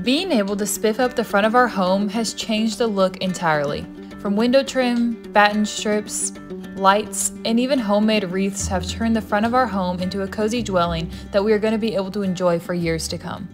Being able to spiff up the front of our home has changed the look entirely. From window trim, batten strips, lights, and even homemade wreaths have turned the front of our home into a cozy dwelling that we are going to be able to enjoy for years to come.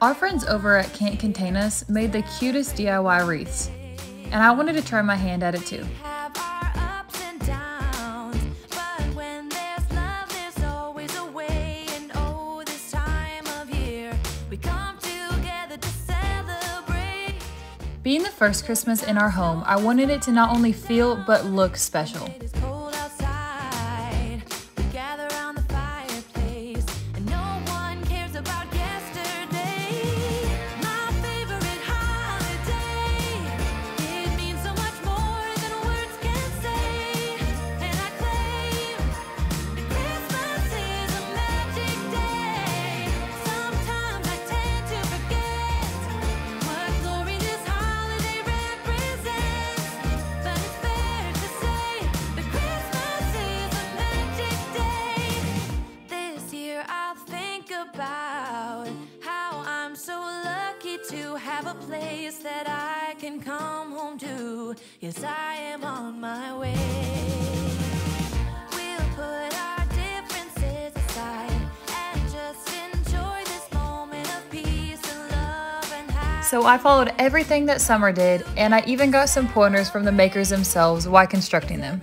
Our friends over at Can't Contain Us made the cutest DIY wreaths, and I wanted to try my hand at it too. Being the first Christmas in our home, I wanted it to not only feel but look special. Place that I can come home to. Yes, I am on my way. We'll put our differences aside and just enjoy this moment of peace and love and happiness. So I followed everything that Summer did, and I even got some pointers from the makers themselves while constructing them.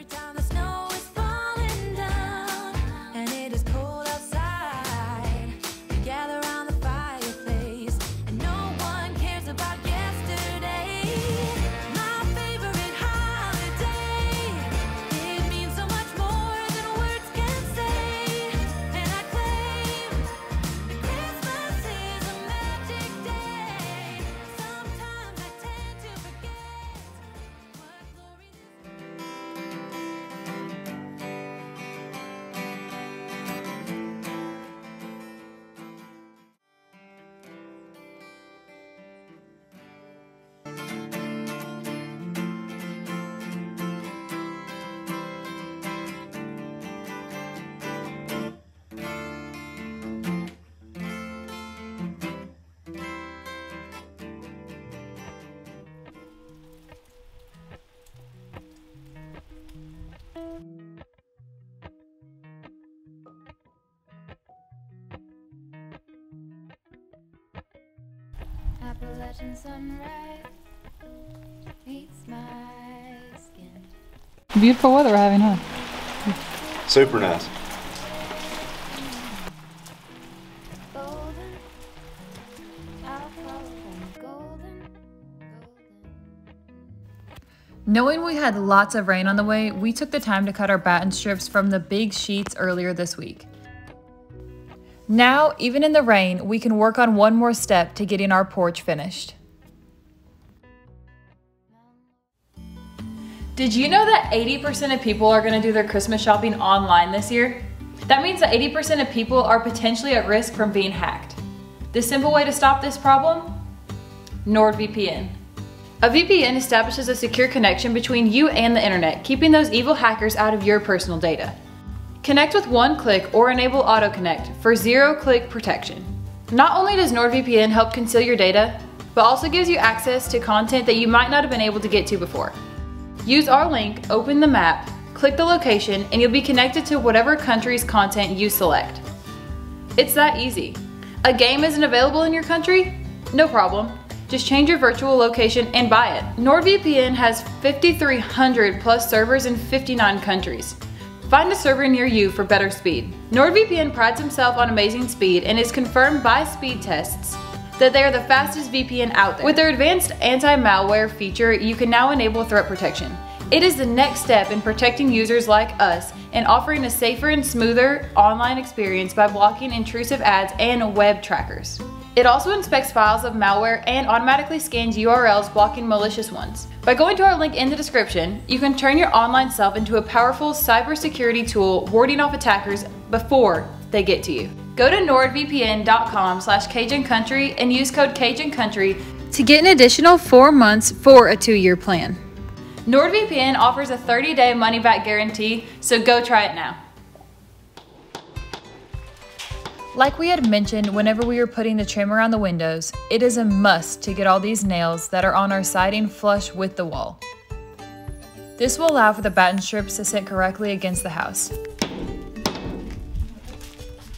Appalachian sunrise meets my skin. Beautiful weather we're having, huh? Super nice. Golden, I'll call them golden. Knowing we had lots of rain on the way, we took the time to cut our batten strips from the big sheets earlier this week. Now, even in the rain, we can work on one more step to getting our porch finished. Did you know that 80% of people are going to do their Christmas shopping online this year? That means that 80% of people are potentially at risk from being hacked. The simple way to stop this problem? NordVPN. A VPN establishes a secure connection between you and the internet, keeping those evil hackers out of your personal data. Connect with one click or enable auto connect for zero-click protection. Not only does NordVPN help conceal your data, but also gives you access to content that you might not have been able to get to before. Use our link, open the map, click the location, and you'll be connected to whatever country's content you select. It's that easy. A game isn't available in your country? No problem. Just change your virtual location and buy it. NordVPN has 5,300 plus servers in 59 countries. Find a server near you for better speed. NordVPN prides himself on amazing speed and is confirmed by speed tests that they are the fastest VPN out there. With their advanced anti-malware feature, you can now enable threat protection. It is the next step in protecting users like us and offering a safer and smoother online experience by blocking intrusive ads and web trackers. It also inspects files of malware and automatically scans URLs blocking malicious ones. By going to our link in the description, you can turn your online self into a powerful cybersecurity tool warding off attackers before they get to you. Go to nordvpn.com/Cajun Country and use code Cajun Country to get an additional 4 months for a 2-year plan. NordVPN offers a 30-day money-back guarantee, so go try it now. Like we had mentioned whenever we were putting the trim around the windows, it is a must to get all these nails that are on our siding flush with the wall. This will allow for the batten strips to sit correctly against the house.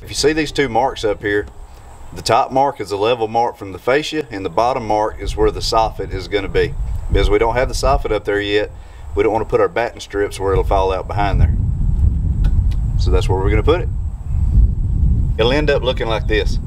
If you see these two marks up here, the top mark is a level mark from the fascia, and the bottom mark is where the soffit is going to be. Because we don't have the soffit up there yet, we don't want to put our batten strips where it'll fall out behind there. So that's where we're going to put it. It'll end up looking like this.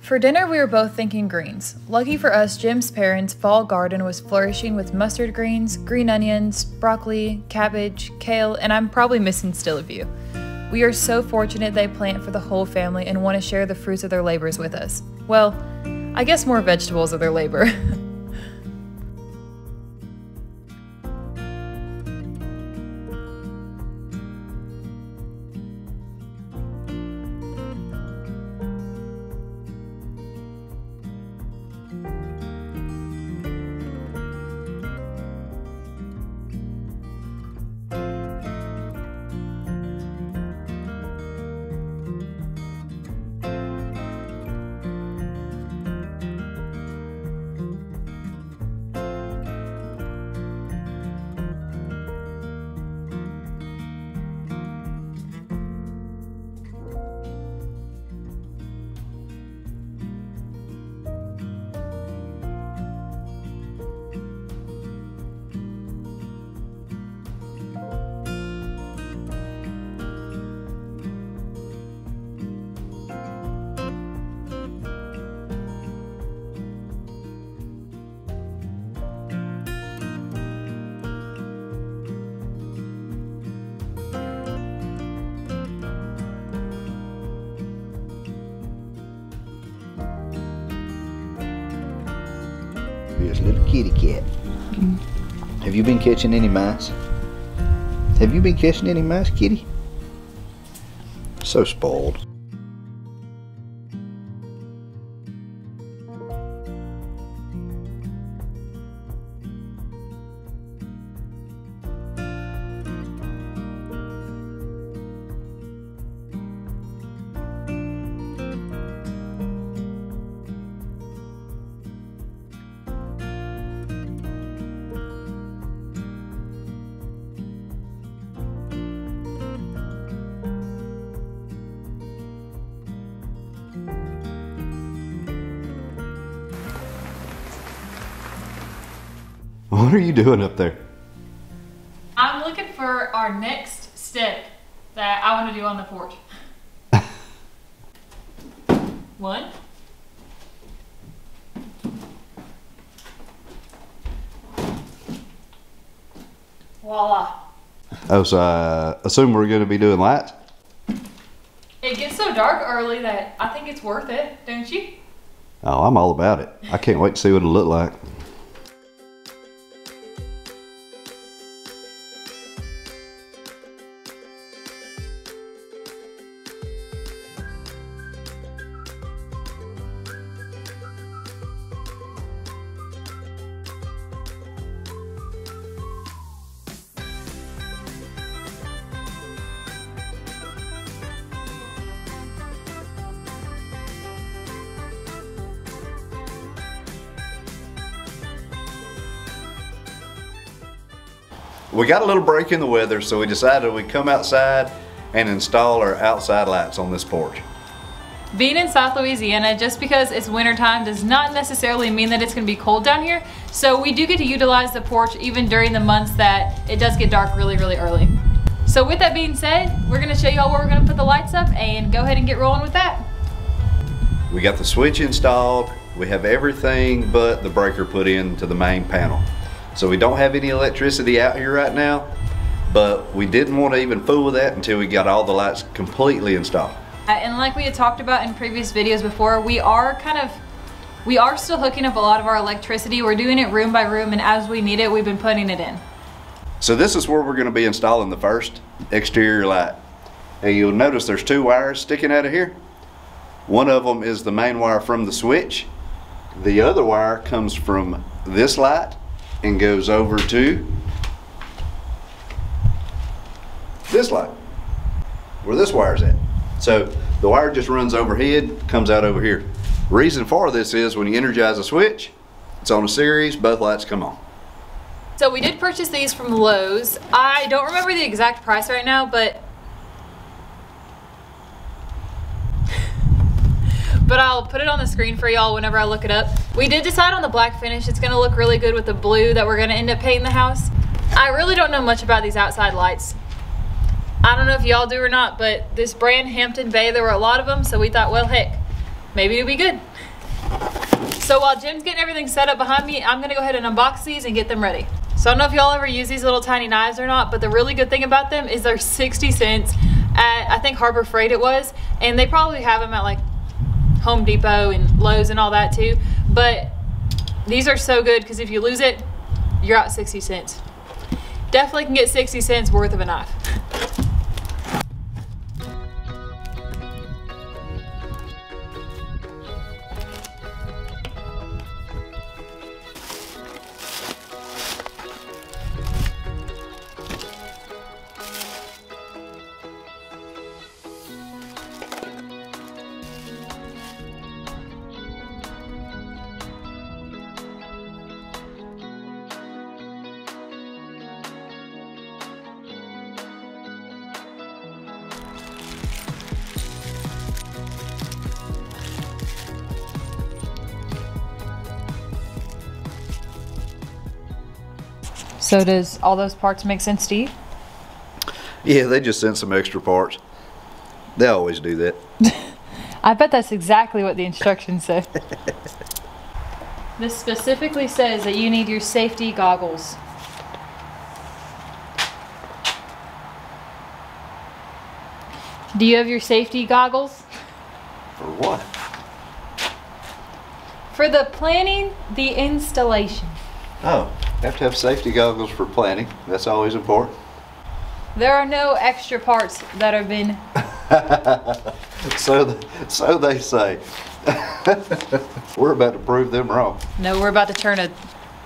For dinner, we were both thinking greens. Lucky for us, Jim's parents' fall garden was flourishing with mustard greens, green onions, broccoli, cabbage, kale, and I'm probably missing still a few. We are so fortunate they plant for the whole family and want to share the fruits of their labors with us. Well, I guess more vegetables of their labor. Here's a little kitty cat. Have you been catching any mice? Have you been catching any mice, kitty? So spoiled. What are you doing up there? I'm looking for our next step that I want to do on the porch. 1. Voila. Oh, so I assume we're going to be doing lights? It gets so dark early that I think it's worth it, don't you? Oh, I'm all about it. I can't wait to see what it'll look like. We got a little break in the weather, so we decided we'd come outside and install our outside lights on this porch. Being in South Louisiana, just because it's wintertime does not necessarily mean that it's going to be cold down here. So we do get to utilize the porch even during the months that it does get dark really, really early. So with that being said, we're going to show y'all where we're going to put the lights up and go ahead and get rolling with that. We got the switch installed. We have everything but the breaker put into the main panel. So we don't have any electricity out here right now, but we didn't want to even fool with that until we got all the lights completely installed. And like we had talked about in previous videos before, we are still hooking up a lot of our electricity. We're doing it room by room, and as we need it, we've been putting it in. So this is where we're going to be installing the first exterior light. And you'll notice there's 2 wires sticking out of here. One of them is the main wire from the switch. The other wire comes from this light and goes over to this light, where this wire's at. So the wire just runs overhead, comes out over here. Reason for this is when you energize a switch, it's on a series, both lights come on. So we did purchase these from Lowe's. I don't remember the exact price right now, but I'll put it on the screen for y'all whenever I look it up. We did decide on the black finish. It's gonna look really good with the blue that we're gonna end up painting the house. I really don't know much about these outside lights. I don't know if y'all do or not, but this brand Hampton Bay, there were a lot of them, so we thought, well, heck, maybe it'll be good. So while Jim's getting everything set up behind me, I'm gonna go ahead and unbox these and get them ready. So I don't know if y'all ever use these little tiny knives or not, but the really good thing about them is they're 60 cents at, I think Harbor Freight it was, and they probably have them at like Home Depot and Lowe's and all that too. But these are so good because if you lose it, you're out 60 cents. Definitely can get 60 cents worth of a knife. So does all those parts make sense to you? Yeah, they just sent some extra parts. They always do that. I bet that's exactly what the instructions say. This specifically says that you need your safety goggles. Do you have your safety goggles? For what? For the planning, the installation. Oh, have to have safety goggles for planning. That's always important. There are no extra parts that have been... So they say. We're about to prove them wrong. No, we're about to turn a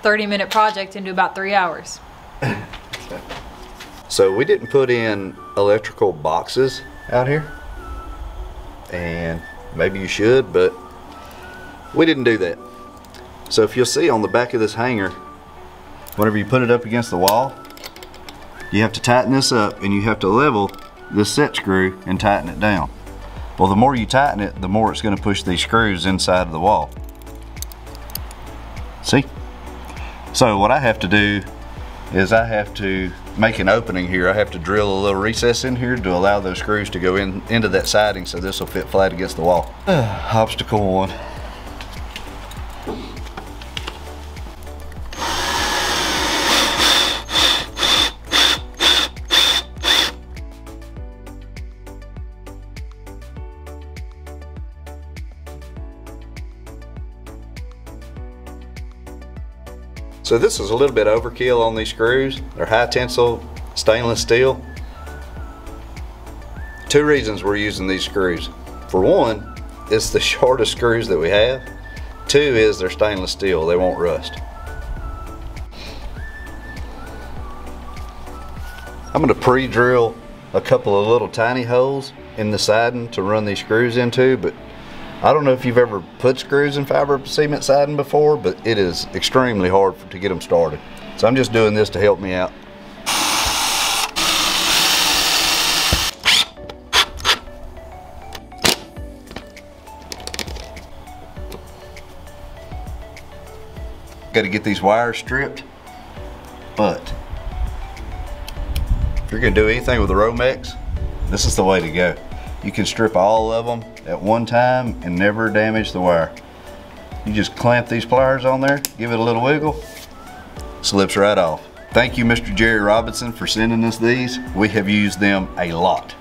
30-minute project into about 3 hours. So we didn't put in electrical boxes out here. And maybe you should, but we didn't do that. So if you'll see on the back of this hanger, whenever you put it up against the wall, you have to tighten this up and you have to level this set screw and tighten it down. Well, the more you tighten it, the more it's going to push these screws inside of the wall. See? So what I have to do is I have to make an opening here. I have to drill a little recess in here to allow those screws to go into that siding so this will fit flat against the wall. Obstacle one. So this is a little bit overkill on these screws. They're high tensile stainless steel. Two reasons we're using these screws. For one, it's the shortest screws that we have. Two is they're stainless steel, they won't rust. I'm going to pre-drill a couple of little tiny holes in the siding to run these screws into, but I don't know if you've ever put screws in fiber cement siding before, but it is extremely hard to get them started. So I'm just doing this to help me out. Got to get these wires stripped, but if you're going to do anything with the Romex, this is the way to go. You can strip all of them at one time and never damage the wire. You just clamp these pliers on there, give it a little wiggle, slips right off. Thank you, Mr. Jerry Robinson, for sending us these. We have used them a lot.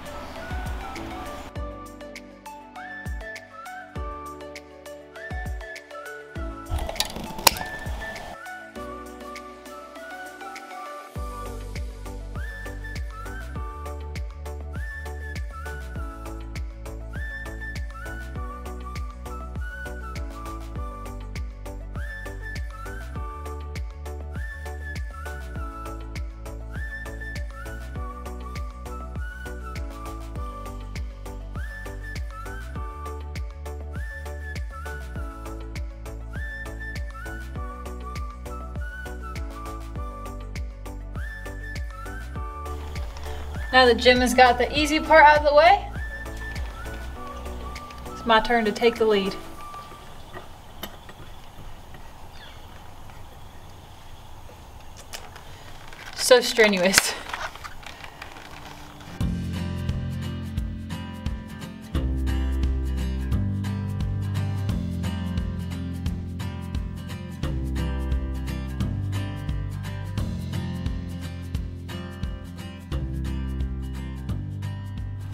Now that Jim has got the easy part out of the way, it's my turn to take the lead. So strenuous.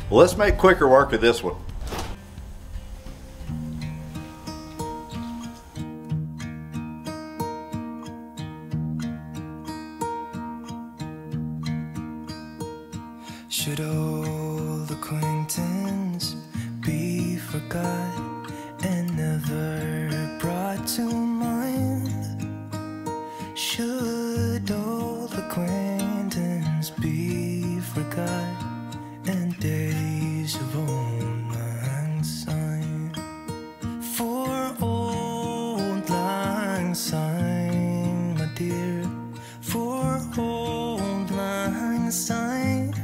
Well, let's make quicker work of this one. Should old acquaintance be forgot and never brought to mind? Should old acquaintance be forgot and days of old lang syne? For old lang syne, my dear, for old lang syne,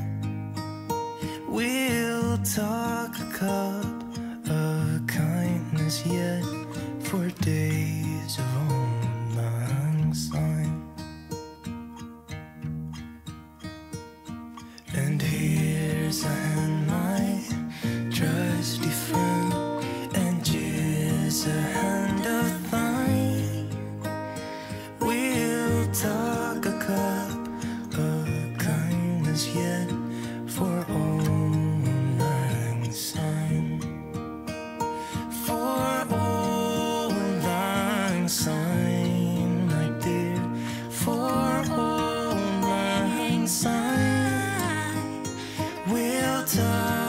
we'll talk a cup of kindness yet for days of old lang syne. And here's a hand, my trusty friend, and here's a hand of thine. We'll talk a cup of kindness yet for old lang syne. For old lang syne, my dear, for old lang syne, we'll talk